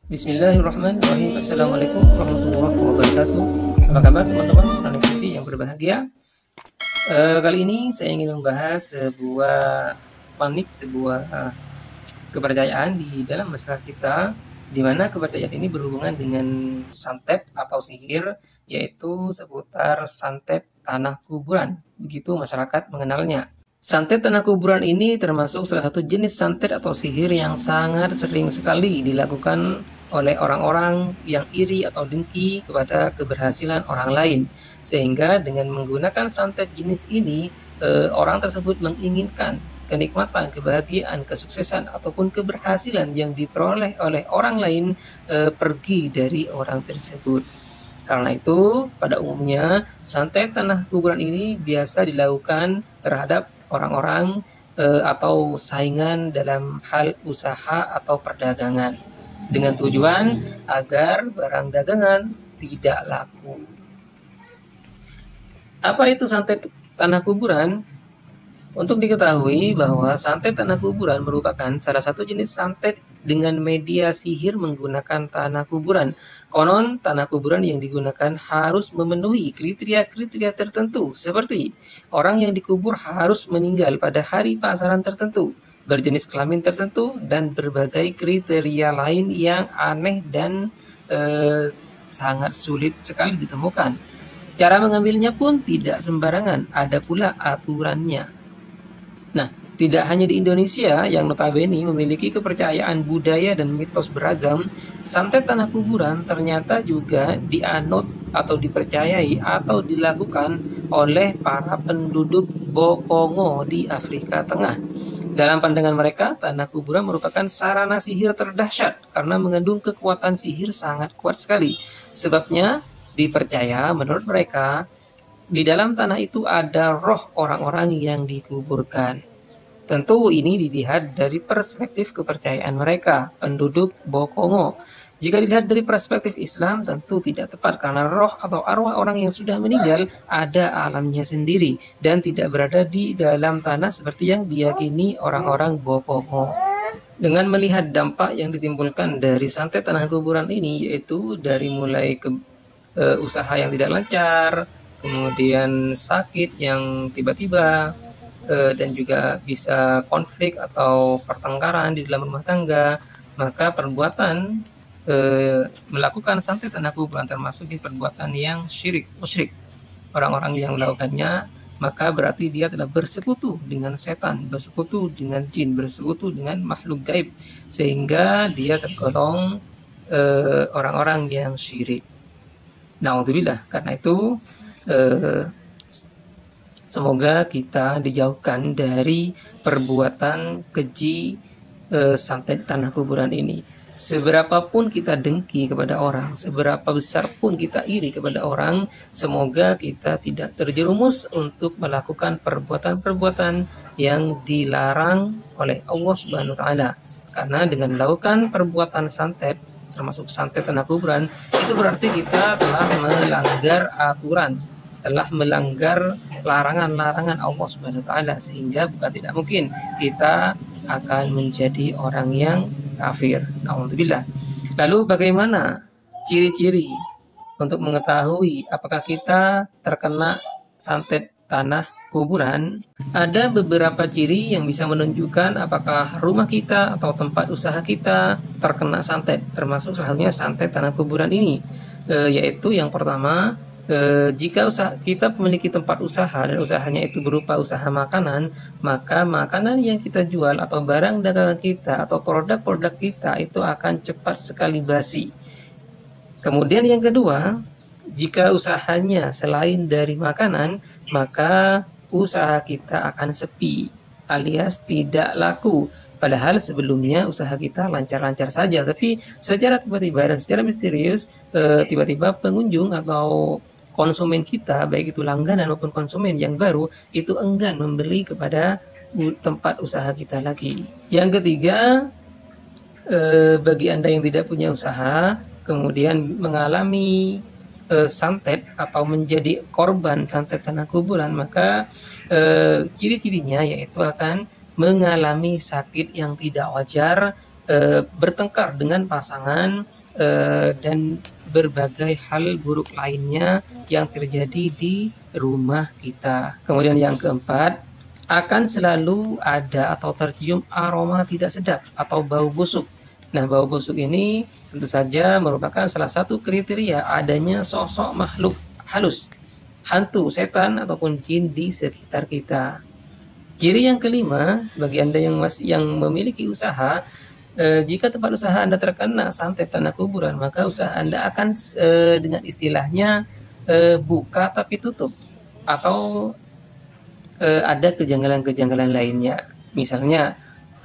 Bismillahirrahmanirrahim. Assalamualaikum warahmatullahi wabarakatuh. Apa kabar teman-teman Planet TV yang berbahagia? Kali ini saya ingin membahas sebuah kepercayaan di dalam masyarakat kita, di mana kepercayaan ini berhubungan dengan santet atau sihir, yaitu seputar santet tanah kuburan. Begitu masyarakat mengenalnya. Santet tanah kuburan ini termasuk salah satu jenis santet atau sihir yang sangat sering sekali dilakukan oleh orang-orang yang iri atau dengki kepada keberhasilan orang lain. Sehingga dengan menggunakan santet jenis ini, orang tersebut menginginkan kenikmatan, kebahagiaan, kesuksesan, ataupun keberhasilan yang diperoleh oleh orang lain pergi dari orang tersebut. Karena itu, pada umumnya, santet tanah kuburan ini biasa dilakukan terhadap orang-orang atau saingan dalam hal usaha atau perdagangan, dengan tujuan agar barang dagangan tidak laku. Apa itu santet tanah kuburan? Untuk diketahui bahwa santet tanah kuburan merupakan salah satu jenis santet dengan media sihir menggunakan tanah kuburan. Konon tanah kuburan yang digunakan harus memenuhi kriteria-kriteria tertentu, seperti orang yang dikubur harus meninggal pada hari pasaran tertentu, berjenis kelamin tertentu, dan berbagai kriteria lain yang aneh dan sangat sulit sekali ditemukan. Cara mengambilnya pun tidak sembarangan, ada pula aturannya. Nah, tidak hanya di Indonesia yang notabene memiliki kepercayaan budaya dan mitos beragam, santet tanah kuburan ternyata juga dianut atau dipercayai atau dilakukan oleh para penduduk Bokongo di Afrika Tengah. Dalam pandangan mereka, tanah kuburan merupakan sarana sihir terdahsyat karena mengandung kekuatan sihir sangat kuat sekali. Sebabnya, dipercaya menurut mereka, di dalam tanah itu ada roh orang-orang yang dikuburkan. Tentu ini dilihat dari perspektif kepercayaan mereka, penduduk Bokongo. Jika dilihat dari perspektif Islam, tentu tidak tepat karena roh atau arwah orang yang sudah meninggal ada alamnya sendiri dan tidak berada di dalam tanah seperti yang diyakini orang-orang Bokongo. Dengan melihat dampak yang ditimbulkan dari santet tanah kuburan ini, yaitu dari mulai usaha yang tidak lancar, kemudian sakit yang tiba-tiba, dan juga bisa konflik atau pertengkaran di dalam rumah tangga, maka perbuatan melakukan santet tanah kuburan termasuk di perbuatan yang musyrik. Orang-orang yang melakukannya maka berarti dia telah bersekutu dengan setan, bersekutu dengan jin, bersekutu dengan makhluk gaib, sehingga dia tergolong orang-orang yang syirik. Na'udzubillah. Karena itu semoga kita dijauhkan dari perbuatan keji santet tanah kuburan ini. Seberapapun kita dengki kepada orang, seberapa besar pun kita iri kepada orang, semoga kita tidak terjerumus untuk melakukan perbuatan-perbuatan yang dilarang oleh Allah Subhanahu wa taala. Karena dengan melakukan perbuatan santet, termasuk santet tanah kuburan, itu berarti kita telah melanggar aturan, telah melanggar larangan-larangan Allah Subhanahu wa taala, sehingga bukan tidak mungkin kita akan menjadi orang yang kafir. Alhamdulillah. Lalu bagaimana ciri-ciri untuk mengetahui apakah kita terkena santet tanah kuburan? Ada beberapa ciri yang bisa menunjukkan apakah rumah kita atau tempat usaha kita terkena santet, termasuk salah satunya santet tanah kuburan ini, yaitu yang pertama, jika kita memiliki tempat usaha dan usahanya itu berupa usaha makanan, maka makanan yang kita jual atau barang dagangan kita atau produk-produk kita itu akan cepat sekali basi. Kemudian yang kedua, jika usahanya selain dari makanan, maka usaha kita akan sepi alias tidak laku. Padahal sebelumnya usaha kita lancar-lancar saja, tapi secara tiba-tiba dan secara misterius tiba-tiba pengunjung atau konsumen kita, baik itu langganan maupun konsumen yang baru, itu enggan membeli kepada tempat usaha kita lagi. Yang ketiga, bagi Anda yang tidak punya usaha, kemudian mengalami santet atau menjadi korban santet tanah kuburan, maka ciri-cirinya yaitu akan mengalami sakit yang tidak wajar, bertengkar dengan pasangan, dan berbagai hal buruk lainnya yang terjadi di rumah kita. Kemudian yang keempat, akan selalu ada atau tercium aroma tidak sedap atau bau busuk. Nah, bau busuk ini tentu saja merupakan salah satu kriteria adanya sosok makhluk halus, hantu, setan, ataupun jin di sekitar kita. Ciri yang kelima, bagi Anda yang memiliki usaha, jika tempat usaha Anda terkena santet tanah kuburan, maka usaha Anda akan dengan istilahnya buka tapi tutup, atau ada kejanggalan-kejanggalan lainnya. Misalnya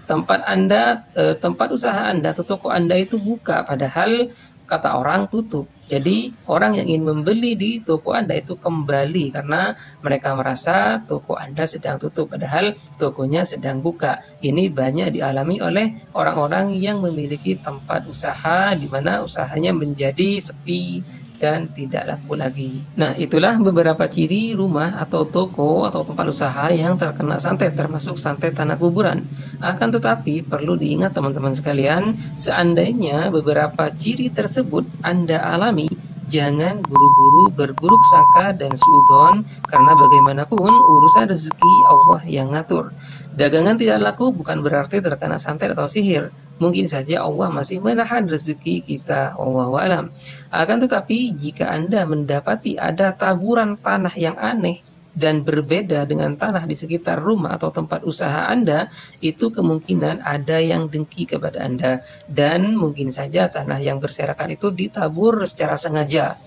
tempat usaha Anda atau toko Anda itu buka, padahal kata orang tutup. Jadi orang yang ingin membeli di toko Anda itu kembali karena mereka merasa toko Anda sedang tutup, padahal tokonya sedang buka. Ini banyak dialami oleh orang-orang yang memiliki tempat usaha di mana usahanya menjadi sepi dan tidak laku lagi. Nah, itulah beberapa ciri rumah atau toko atau tempat usaha yang terkena santet, termasuk santet tanah kuburan. Akan tetapi perlu diingat teman-teman sekalian, seandainya beberapa ciri tersebut Anda alami, jangan buru-buru berburuk sangka dan suudzon, karena bagaimanapun urusan rezeki Allah yang ngatur. Dagangan tidak laku bukan berarti terkena santet atau sihir. Mungkin saja Allah masih menahan rezeki kita, wallahu a'lam. Akan tetapi jika Anda mendapati ada taburan tanah yang aneh dan berbeda dengan tanah di sekitar rumah atau tempat usaha Anda, itu kemungkinan ada yang dengki kepada Anda, dan mungkin saja tanah yang berserakan itu ditabur secara sengaja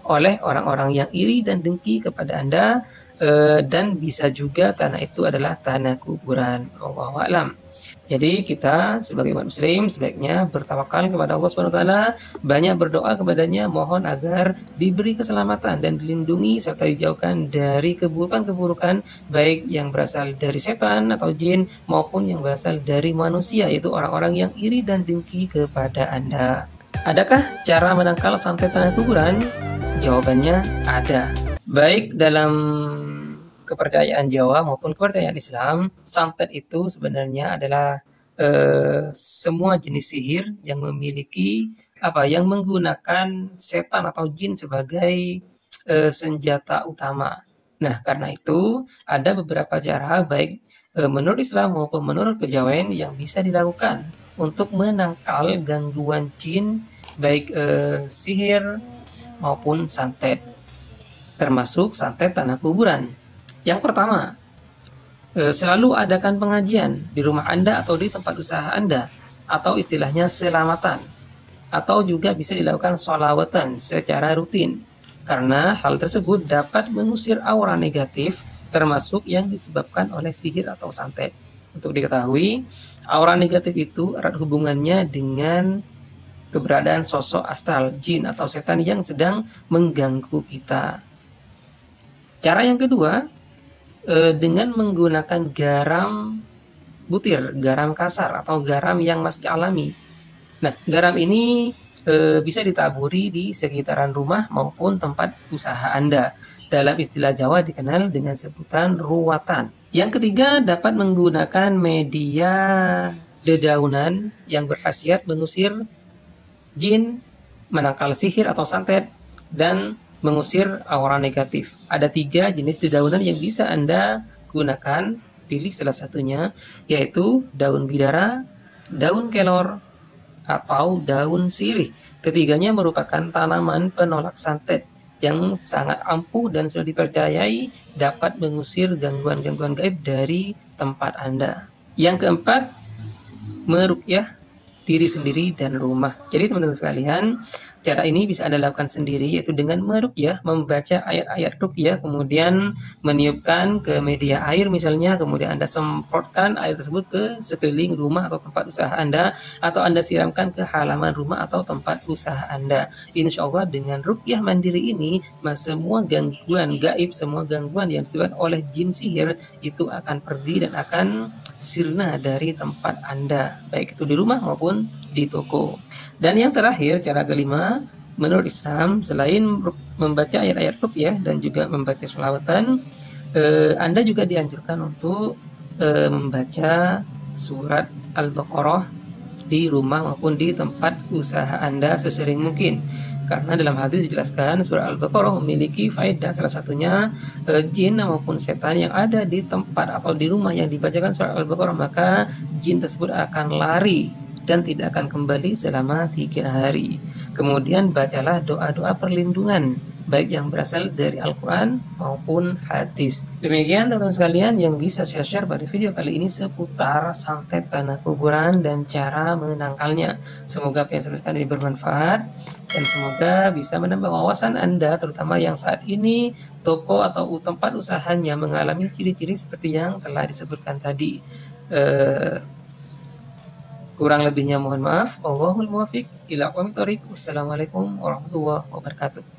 oleh orang-orang yang iri dan dengki kepada Anda, dan bisa juga tanah itu adalah tanah kuburan, wallahu a'lam. Jadi kita sebagai umat muslim sebaiknya bertawakal kepada Allah Subhanahu wa taala, banyak berdoa kepadanya, mohon agar diberi keselamatan dan dilindungi serta dijauhkan dari keburukan-keburukan baik yang berasal dari setan atau jin maupun yang berasal dari manusia, yaitu orang-orang yang iri dan dengki kepada Anda. Adakah cara menangkal santet tanah kuburan? Jawabannya ada. Baik dalam kepercayaan Jawa maupun kepercayaan Islam, santet itu sebenarnya adalah semua jenis sihir yang memiliki yang menggunakan setan atau jin sebagai senjata utama. Nah, karena itu ada beberapa cara baik menurut Islam maupun menurut kejawen yang bisa dilakukan untuk menangkal gangguan jin, baik sihir maupun santet, termasuk santet tanah kuburan. Yang pertama, selalu adakan pengajian di rumah Anda atau di tempat usaha Anda, atau istilahnya selamatan, atau juga bisa dilakukan sholawatan secara rutin, karena hal tersebut dapat mengusir aura negatif, termasuk yang disebabkan oleh sihir atau santet. Untuk diketahui, aura negatif itu erat hubungannya dengan keberadaan sosok astral, jin atau setan yang sedang mengganggu kita. Cara yang kedua, dengan menggunakan garam butir, garam kasar atau garam yang masih alami. Nah, garam ini bisa ditaburi di sekitaran rumah maupun tempat usaha Anda. Dalam istilah Jawa dikenal dengan sebutan ruwatan. Yang ketiga, dapat menggunakan media dedaunan yang berkhasiat mengusir jin, menangkal sihir atau santet, dan mengusir aura negatif. Ada 3 jenis dedaunan yang bisa Anda gunakan, pilih salah satunya, yaitu daun bidara, daun kelor, atau daun sirih. Ketiganya merupakan tanaman penolak santet yang sangat ampuh dan sudah dipercayai dapat mengusir gangguan-gangguan gaib dari tempat Anda. Yang keempat, meruqyah diri sendiri dan rumah. Jadi teman-teman sekalian, cara ini bisa Anda lakukan sendiri, yaitu dengan meruqyah, membaca ayat-ayat ruqyah, kemudian meniupkan ke media air misalnya, kemudian Anda semprotkan air tersebut ke sekeliling rumah atau tempat usaha Anda, atau Anda siramkan ke halaman rumah atau tempat usaha Anda. Insya Allah dengan ruqyah mandiri ini, semua gangguan gaib, semua gangguan yang disebabkan oleh jin sihir itu akan pergi dan akan sirna dari tempat Anda, baik itu di rumah maupun di toko. Dan yang terakhir, cara kelima, menurut Islam, selain membaca ayat-ayat ruqyah dan juga membaca sholawatan, Anda juga dianjurkan untuk membaca surat Al-Baqarah di rumah maupun di tempat usaha Anda sesering mungkin. Karena dalam hadis dijelaskan surah Al-Baqarah memiliki faedah, salah satunya jin maupun setan yang ada di tempat atau di rumah yang dibacakan surah Al-Baqarah, maka jin tersebut akan lari dan tidak akan kembali selama 3 hari. Kemudian bacalah doa-doa perlindungan, baik yang berasal dari Al-Quran maupun hadis. Demikian teman-teman sekalian yang bisa saya share pada video kali ini seputar santet tanah kuburan dan cara menangkalnya. Semoga apa yang saya sampaikan ini bermanfaat dan semoga bisa menambah wawasan Anda, terutama yang saat ini toko atau tempat usahanya mengalami ciri-ciri seperti yang telah disebutkan tadi. Kurang lebihnya mohon maaf. Wallahul muwaffiq ila aqwamit thoriq. Wassalamualaikum warahmatullahi wabarakatuh.